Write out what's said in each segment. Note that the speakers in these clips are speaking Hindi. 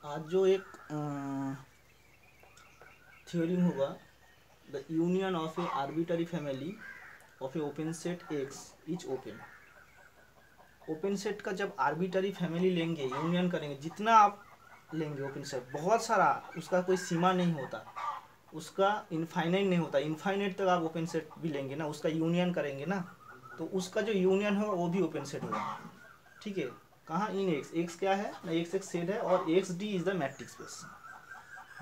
आज जो एक थ्योरम होगा, the union of A arbitrary family of A open set x is open. Open set का जब आर्बिटरी फैमिली लेंगे, यूनियन करेंगे, जितना आप लेंगे ओपन सेट, बहुत सारा, उसका कोई सीमा नहीं होता, उसका इनफाइनाइट नहीं होता, इनफाइनाइट तक आप ओपन सेट भी लेंगे ना, उसका यूनियन करेंगे ना, तो उसका जो यूनियन होगा वो भी ओपन सेट होगा। ठीक है, कहाँ? इन एक्स। एक्स क्या है ना? एक्स एक सेट है और x D is the matrix space.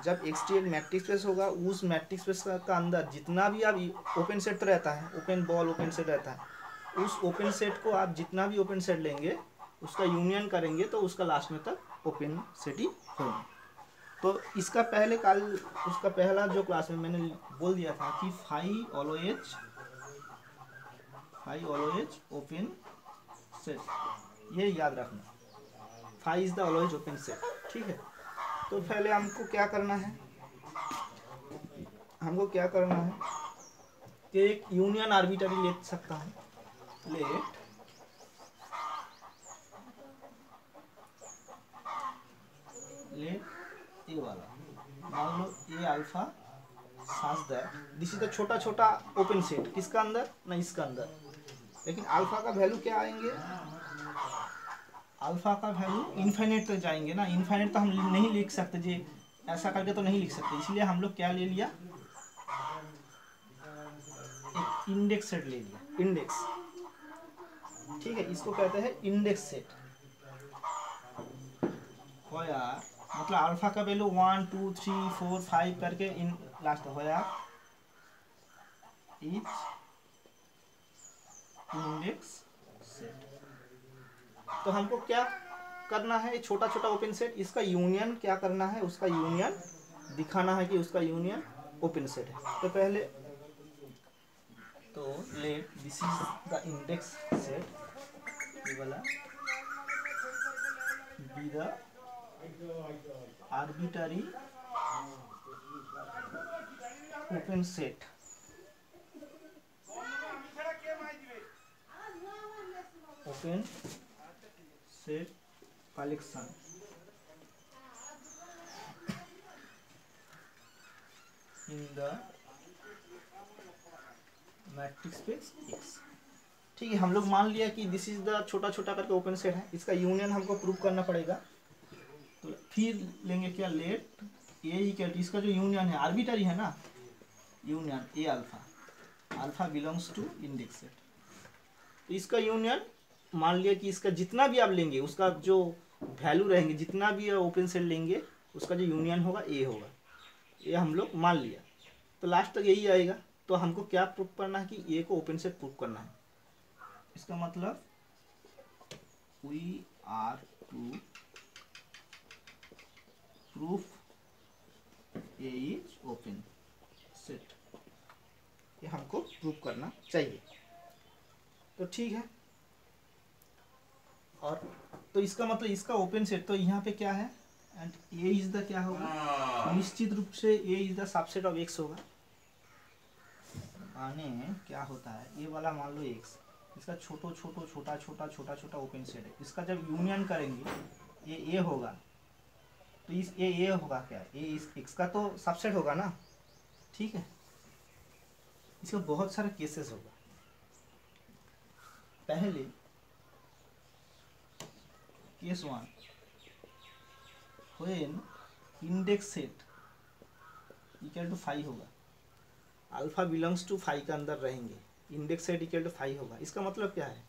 जब एक्स टी एक मैट्रिक्स स्पेस होगा, उस मैट्रिक्स स्पेस का अंदर जितना भी आप ओपन सेट तो रहता है, ओपन बॉल ओपन सेट रहता है, उस ओपन सेट को आप जितना भी ओपन सेट लेंगे, उसका यूनियन करेंगे तो उसका लास्ट में तक ओपन सेट ही होगा। तो इसका पहले कल, उसका पहला जो क्लास में मैंने बोल दिया था कि फाई ऑलवेज ओपन सेट, ये याद रखना, phi is the always open set. ठीक है, तो पहले हमको क्या करना है, कि एक यूनियन आर्बिटरी ले सकता हूँ। लेट ए वाला मान लो A alpha such that this is the छोटा छोटा ओपन सेट, किसका अंदर ना, इसका अंदर। लेकिन अल्फा का वैल्यू क्या आएंगे? अल्फा का वैल्यू इनफाइनाइट तक जाएंगे ना। इनफाइनाइट तो हम नहीं लिख सकते जी, ऐसा करके तो नहीं लिख सकते, इसलिए हम लोग क्या ले लिया, एक इंडेक्स सेट ले लिया, इंडेक्स। ठीक है, इसको कहते हैं इंडेक्स सेट। होया मतलब अल्फा का वैल्यू 1 2 3 4 5 करके इन लास्ट होया इज इंडेक्स सेट। तो हमको क्या करना है, छोटा छोटा ओपन सेट, इसका यूनियन क्या करना है, उसका यूनियन दिखाना है कि उसका यूनियन ओपन सेट है। तो पहले तो let this is the index set, ये वाला B the arbitrary open set collection in the matrix space x. ठीक है, हम लोग मान लिया कि दिस इज द छोटा छोटा करके ओपन सेट है, इसका यूनियन हमको प्रूव करना पड़ेगा। तो फिर लेंगे क्या, लेट ए ही क्या, इसका जो यूनियन है आर्बिटरी है ना, union A alpha, alpha belongs to index set. तो इसका यूनियन मान लिया कि इसका जितना भी आप लेंगे, उसका जो वैल्यू रहेंगे, जितना भी ओपन सेट लेंगे, उसका जो यूनियन होगा ए होगा, ये हम लोग मान लिया। तो लास्ट तक यही आएगा। तो हमको क्या प्रूव करना है कि ए को ओपन सेट प्रूव करना है। इसका मतलब we are to proof A is open set, ये हमको प्रूव करना चाहिए। तो ठीक है, और तो इसका मतलब इसका ओपन सेट, तो यहाँ पे क्या है, एंड ए इज द क्या होगा, निश्चित रूप से A is the subset of X होगा। माने क्या होता है, ये वाला मान लो एक्स, इसका छोटा छोटा ओपन सेट है, इसका जब यूनियन करेंगे ये ए होगा, तो इस ए होगा क्या, ए इस एक्स का तो सबसेट होगा ना। ठीक है, इसका बहुत सारे केसेस होगा। पहले case 1, when index set equal to 5 होगा, अल्फा बिलोंग्स टू 5 के अंदर रहेंगे, इंडेक्स सेट इक्वल टू 5 होगा। इसका मतलब क्या है,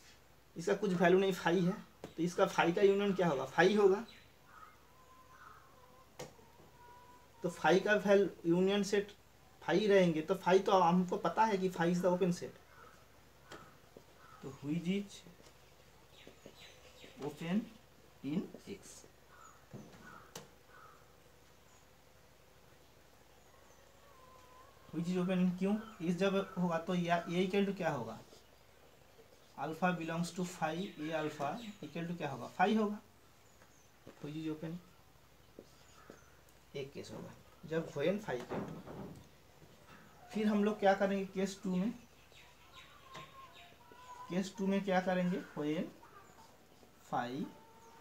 इसका कुछ वैल्यू नहीं 5 है, तो इसका 5 का यूनियन क्या होगा, 5 होगा। तो 5 का वैल्यू यूनियन सेट 5 रहेंगे, तो 5 तो हमको पता है कि 5 इज द ओपन सेट। तो which is open in x, which is open क्यों, इस जब होगा तो ये इक्वल टू क्या होगा, alpha belongs to 5, A alpha equal to क्या होगा, 5 होगा। व्हिच इज ओपन, एक केस होगा जब व्हेन 5 इक्वल टू। फिर हम लोग क्या करेंगे केस 2 में, केस 2 में क्या करेंगे, when 5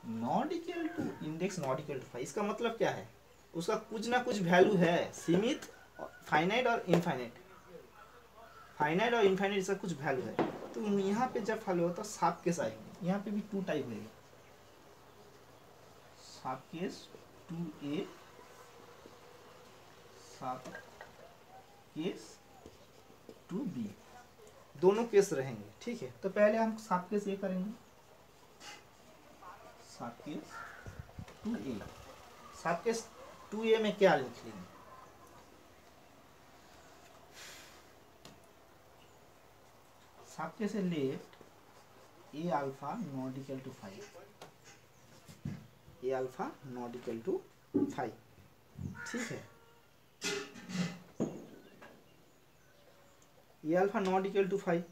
not equal to index not equal to 5, इसका मतलब क्या है, उसका कुछ ना कुछ वैल्यू है, सीमित, फाइनाइट और इनफाइनाइट, फाइनाइट और इनफाइनाइट इसका कुछ वैल्यू है। तो यहाँ पे जब फॉलो होता है साफ केस आएंगे, यहाँ पे भी टू टाइप है, साफ केस 2a, साफ केस 2b, दोनों केस रहेंगे, ठीक है। तो पहले हम साफ केस ये करेंगे, साफ केस 2a, साफ केस 2a में क्या लिख लेंगे, साफ केस है let A alpha not equal to 5, A alpha not equal to 5, ठीक है। A alpha not equal to 5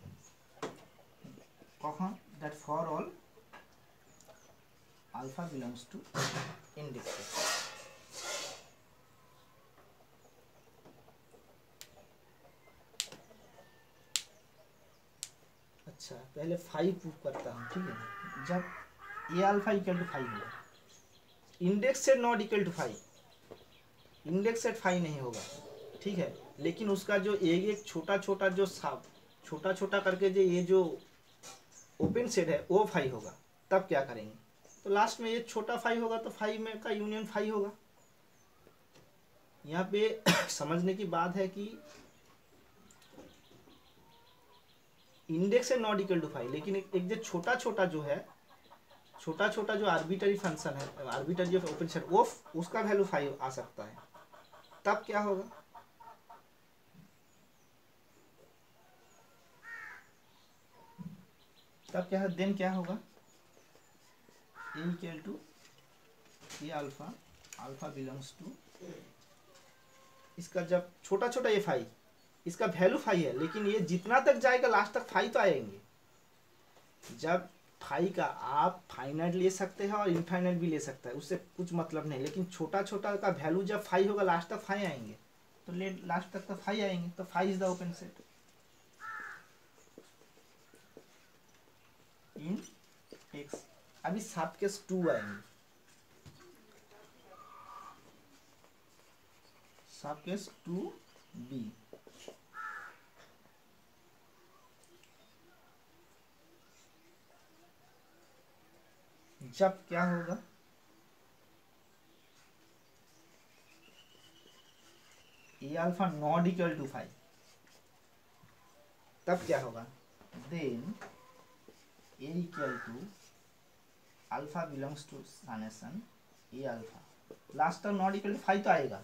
कहाँ, that for all alpha belongs to index. अच्छा पहले 5 प्रूव करता हूँ, ठीक है। जब ए अल्फा इक्वल टू 5 होगा, index set not equal to 5, index set 5 नहीं होगा, ठीक है, लेकिन उसका जो एक छोटा छोटा जो छोटा छोटा करके जो ये जो ओपन सेट है वो 5 होगा, तब क्या करेंगे, तो लास्ट में ये छोटा 5 होगा तो 5 में का यूनियन 5 होगा। यहाँ पे समझने की बात है कि इंडेक्स है नॉट इक्वल टू 5, लेकिन एक जो छोटा छोटा जो है, छोटा छोटा जो आर्बिटरी फंक्शन है, आर्बिटरी ऑफ ओपन सेट, वो उसका वैल्यू 5 आ सकता है, तब क्या होगा, तब क्या है, देन क्या होगा, A equal to A alpha, alpha belongs to, इसका जब छोटा छोटा ये 5, इसका वैल्यू 5 है, लेकिन ये जितना तक जाएगा लास्ट तक 5 तो आएंगे। जब 5 का आप फाइनाइट ले सकते हैं और इनफाइनाइट भी ले सकते हैं, उससे कुछ मतलब नहीं, लेकिन छोटा छोटा का वैल्यू जब 5 होगा लास्ट तक 5 आएंगे, तो लास्ट तक तो 5 आएंगे, तो 5 is the open set in x. अभी सात केस 2 आएंगे, सात केस 2b, जब क्या होगा, A alpha not equal to 5, तब क्या होगा, then A equal to alpha belongs to summation A alpha, last तक नॉट इक्वल टू 5 तो आएगा,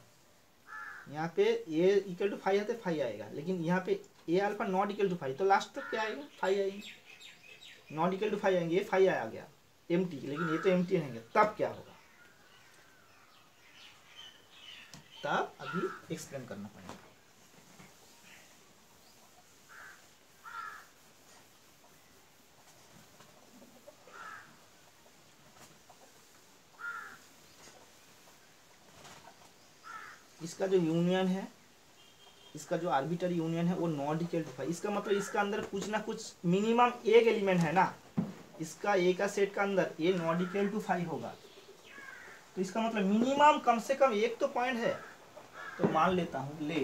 यहाँ पे ए इक्वल टू 5 है तो 5 आएगा, लेकिन यहाँ पे ए अल्फा नॉट इक्वल टू 5, तो लास्ट तक क्या आएगा, 5 आएंगे, नॉट इक्वल टू 5 आएंगे, ये 5 आ गया एम्प्टी, लेकिन ये तो एम्प्टी नहीं है, तब क्या होगा, तब अभी एक्सप्लेन करना पड़ेगा। इसका जो यूनियन है, इसका जो आर्बिटरी यूनियन है वो नॉट इक्वल टू 5, इसका मतलब इसका अंदर कुछ ना कुछ मिनिमम एक एलिमेंट है ना, इसका ए का सेट का अंदर ए नॉट इक्वल टू 5 होगा, तो इसका मतलब मिनिमम कम से कम एक तो पॉइंट है। तो मान लेता हूँ let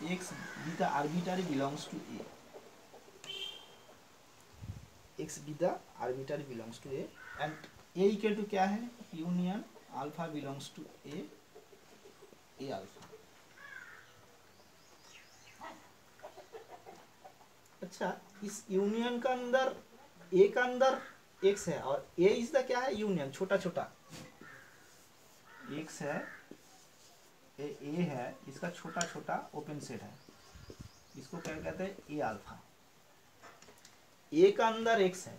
x be the arbitrary belongs to A, x be the arbitrary belongs to A, and A equal to क्या है, union alpha belongs to A, A alpha. अच्छा इस यूनियन का अंदर ए का अंदर एक्स है और ए इज द क्या है, यूनियन छोटा छोटा एक्स है, ए है, इसका छोटा छोटा ओपन सेट है, इसको क्या कहते हैं, ए अल्फा। ए का अंदर एक्स है,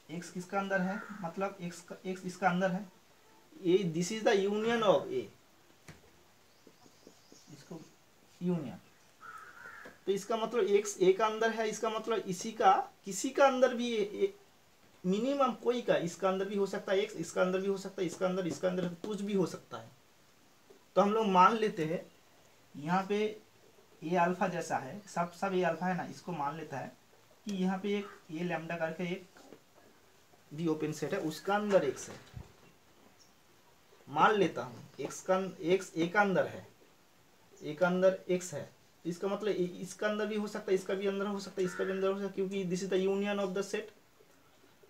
एक्स किसका अंदर है, मतलब एक्स इसका अंदर है, A this is the union of A, इसको यूनियन, तो इसका मतलब एक्स ए का अंदर है, इसका मतलब इसी का किसी का अंदर भी मिनिमम कोई का, इसका अंदर भी हो सकता है एक्स, इसका अंदर भी हो सकता है, इसका अंदर कुछ भी हो सकता है। तो हम लोग मान लेते हैं यहाँ पे ए अल्फा जैसा है, सब ए अल्फा है ना, इसको मान लेता है कि यहाँ पे एक ए लैम्डा करके एक भी ओपन सेट है, उसका अंदर एक्स है, मान लेता हूँ एक्स ए का अंदर है, ए का अंदर एक्स है, तो इसका मतलब इसका अंदर भी हो सकता है, इसका भी अंदर हो सकता है, इसका भी अंदर हो सकता है, क्योंकि this is the union of the set.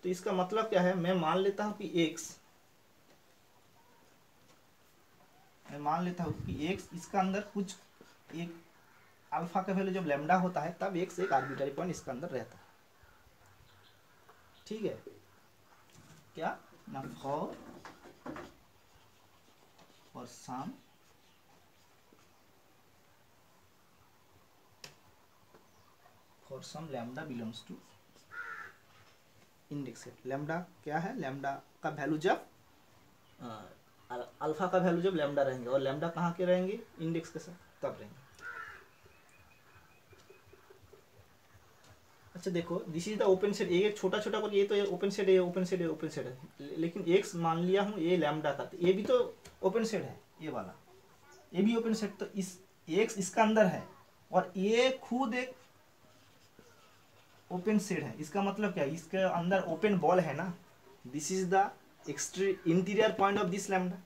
तो इसका मतलब क्या है, मैं मान लेता हूँ कि एक्स, मैं मान लेता हूँ कि एक्स इसका अंदर कुछ एक अल्फा का वैल्यू जब लैम्डा होता है तब एक्स एक आर्बिट्ररी पॉइंट इसका अंदर रहता है। ठीक है क्या ना, for some lambda belongs to index set. Lambda क्या है, लैम्डा का वैल्यू जब अल्फा का वैल्यू जब लैम्डा रहेंगे, और लैम्डा कहाँ के रहेंगे, इंडेक्स के साथ, तब रहेंगे। अच्छा देखो, this is the open set, ये छोटा छोटा कर, ये तो ओपन सेट है, ओपन सेट है, ओपन सेट है, लेकिन एक्स मान लिया हूँ ये लैम्डा का, तो ये भी तो ओपन सेट है, ये वाला ये भी ओपन सेट, तो इस एक्स इसका अंदर है और ये खुद एक ओपन सेट है। इसका मतलब क्या है, इसके अंदर ओपन बॉल है ना, this is the interior point of this lambda,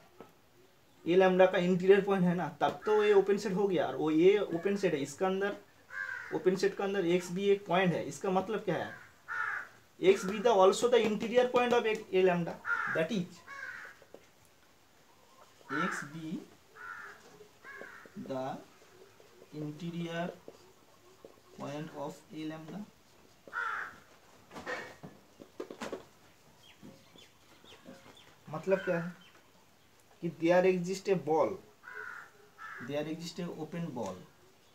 ये लैम्डा का इंटीरियर पॉइंट है ना, तब तो ये ओपन सेट हो गया। और वो ये ओपन सेट है, इसका अंदर ओपन सेट का अंदर एक्स भी एक पॉइंट है, इसका मतलब क्या है, x be the also the interior point of A lambda, that is x be the interior point of A lambda. मतलब क्या है कि there exist a ball, there exist a open ball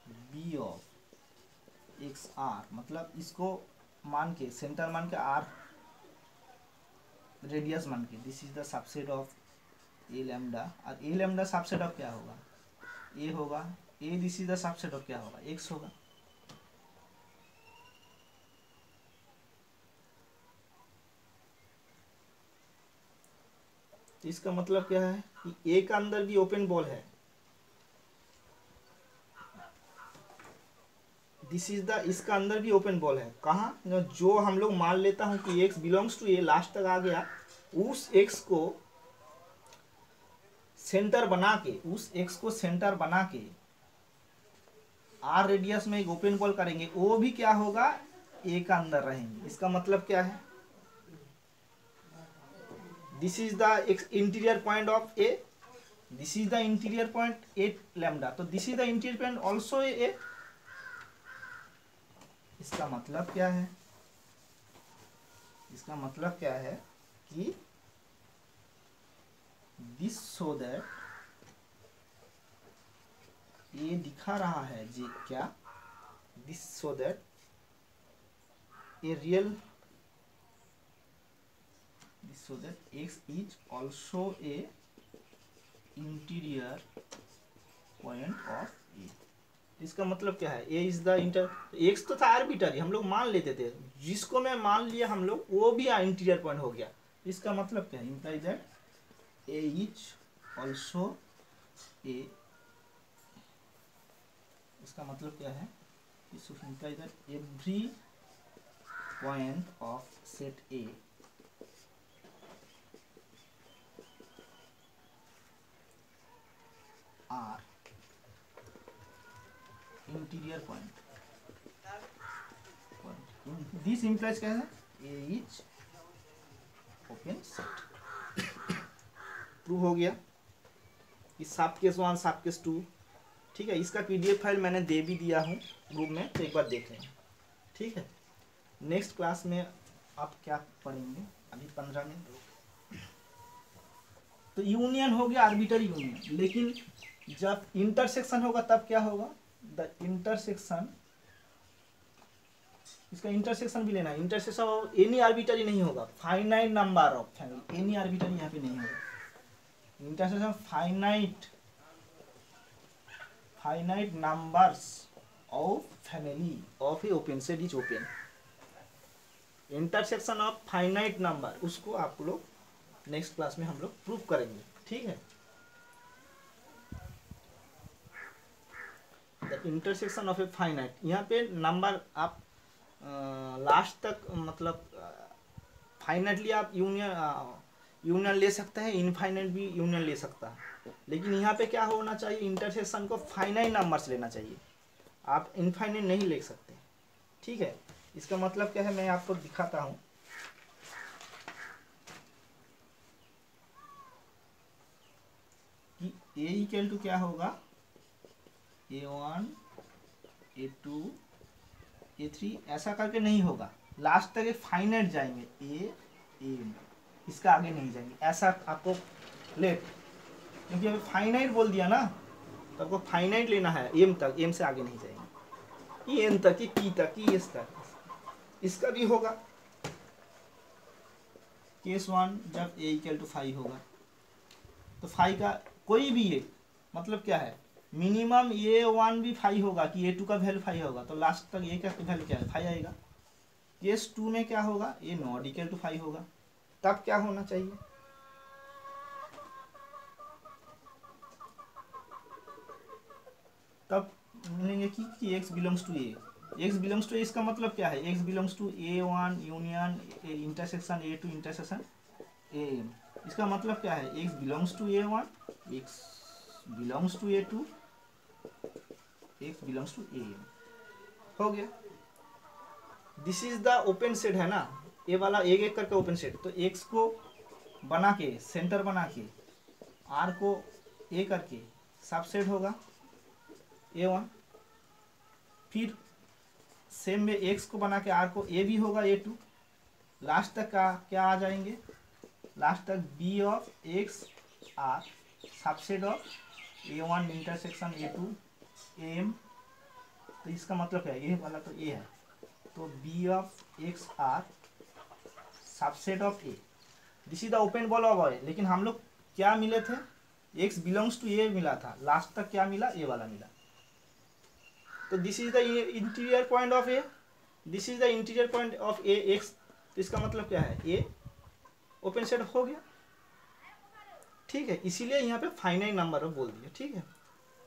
B of x r, मतलब इसको मान के, सेंटर मान के, आर रेडियस मान के, this is the subset of A lambda. और ए लैम्डा सबसेट ऑफ क्या होगा, ए होगा, A this is the subset of क्या होगा, एक्स होगा। तो इसका मतलब क्या है कि ए का अंदर भी ओपन बॉल है, दिस इज द, इसका अंदर भी ओपन बॉल है, कहाँ, जो हम लोग मान लेता हूँ कि x belongs to A, last तक आ गया, उस एक्स को सेंटर बना के, उस एक्स को सेंटर बना के आर रेडियस में एक ओपन बॉल करेंगे, वो भी क्या होगा, ए का अंदर रहेंगे। इसका मतलब क्या है, this is the interior point of A, this is the interior point A lambda, तो this is the interior point also A. इसका मतलब क्या है, इसका मतलब क्या है कि दिस सो दैट, ये दिखा रहा है जी क्या, this so that a real, this so that X is also a interior point of A. इसका मतलब क्या है, A is the inter, X तो था आर्बिट्ररी, हम लोग मान लेते थे, जिसको मैं मान लिया हम लोग, वो भी इंटीरियर पॉइंट हो गया। इसका मतलब क्या है, imply that A is also A, इसका मतलब क्या है, imply that every point of set A R interior point, this implies क्या है, A is open set. Prove हो गया, इस साफ केस 1 साफ केस 2। ठीक है, इसका पीडीएफ फाइल मैंने दे भी दिया हूँ ग्रुप में, तो एक बार देख लें। ठीक है, नेक्स्ट क्लास में आप क्या पढ़ेंगे, अभी 15 में तो यूनियन हो गया, आर्बिट्ररी यूनियन, लेकिन जब इंटरसेक्शन होगा तब क्या होगा, द इंटरसेक्शन, इसका इंटरसेक्शन भी लेना है, इंटरसेक्शन ऑफ एनी आर्बिट्ररी नहीं होगा, finite number of family, any arbitrary यहाँ पे नहीं होगा, intersection finite numbers of family of A open set is open, intersection of finite number, उसको आप लोग नेक्स्ट क्लास में हम लोग प्रूव करेंगे। ठीक है, the intersection of a finite, यहाँ पे नंबर आप लास्ट तक, मतलब फाइनाइटली आप यूनियन ले सकते हैं, इनफाइनाइट भी यूनियन ले सकता है, लेकिन यहाँ पे क्या होना चाहिए, इंटरसेक्शन को फाइनाइट नंबर्स लेना चाहिए, आप इनफाइनाइट नहीं ले सकते। ठीक है, इसका मतलब क्या है, मैं आपको दिखाता हूँ। कि ए इक्वल टू क्या होगा, A1 A2 A3 ऐसा करके नहीं होगा, लास्ट तक एक फाइनाइट जाएंगे, ए इसका आगे नहीं जाएंगे, ऐसा आपको लेट, क्योंकि अभी फाइनाइट बोल दिया ना, तो आपको फाइनाइट लेना है एम तक, एम से आगे नहीं जाएंगे, ये एन तक, ये पी तक, ये एस तक। इसका भी होगा केस 1 जब ए इक्वल टू 5 होगा, तो 5 का कोई भी एक मतलब क्या है, मिनिमम A1 भी 5 होगा कि A2 का वैल्यू 5 होगा, तो लास्ट तक ए का वैल्यू क्या है, 5 आएगा। केस 2 में क्या होगा, ए नॉट इक्वल टू 5 होगा, तब क्या होना चाहिए, तब मिलेंगे कि x belongs to A, x belongs to A, इसका मतलब क्या है, x belongs to A1 union intersection A2 intersection AM, इसका मतलब क्या है, x belongs to A1, x belongs to A2, x belongs to AM, हो गया। This is the open set है ना, ये वाला एक एक करके ओपन सेट, तो x को बना के सेंटर बना के r को a करके सबसेट होगा A1, फिर सेम में x को बना के r को a भी होगा A2, लास्ट तक का क्या आ जाएंगे, लास्ट तक b of x r subset of A1 intersection A2 AM, तो इसका मतलब क्या है, ये वाला तो a है, तो b of x r subset of a, this is the open ball of A. लेकिन हम लोग क्या मिले थे, x बिलोंग्स टू ए मिला था, लास्ट तक क्या मिला, ए वाला मिला, तो this is the interior point of A, this is the interior point of A x, तो इसका मतलब क्या है, ए ओपन सेट हो गया। ठीक है, इसीलिए यहाँ पे फाइनाइट नंबर बोल दिया। ठीक है,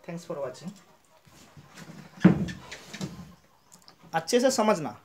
थैंक्स फॉर वॉचिंग, अच्छे से समझना।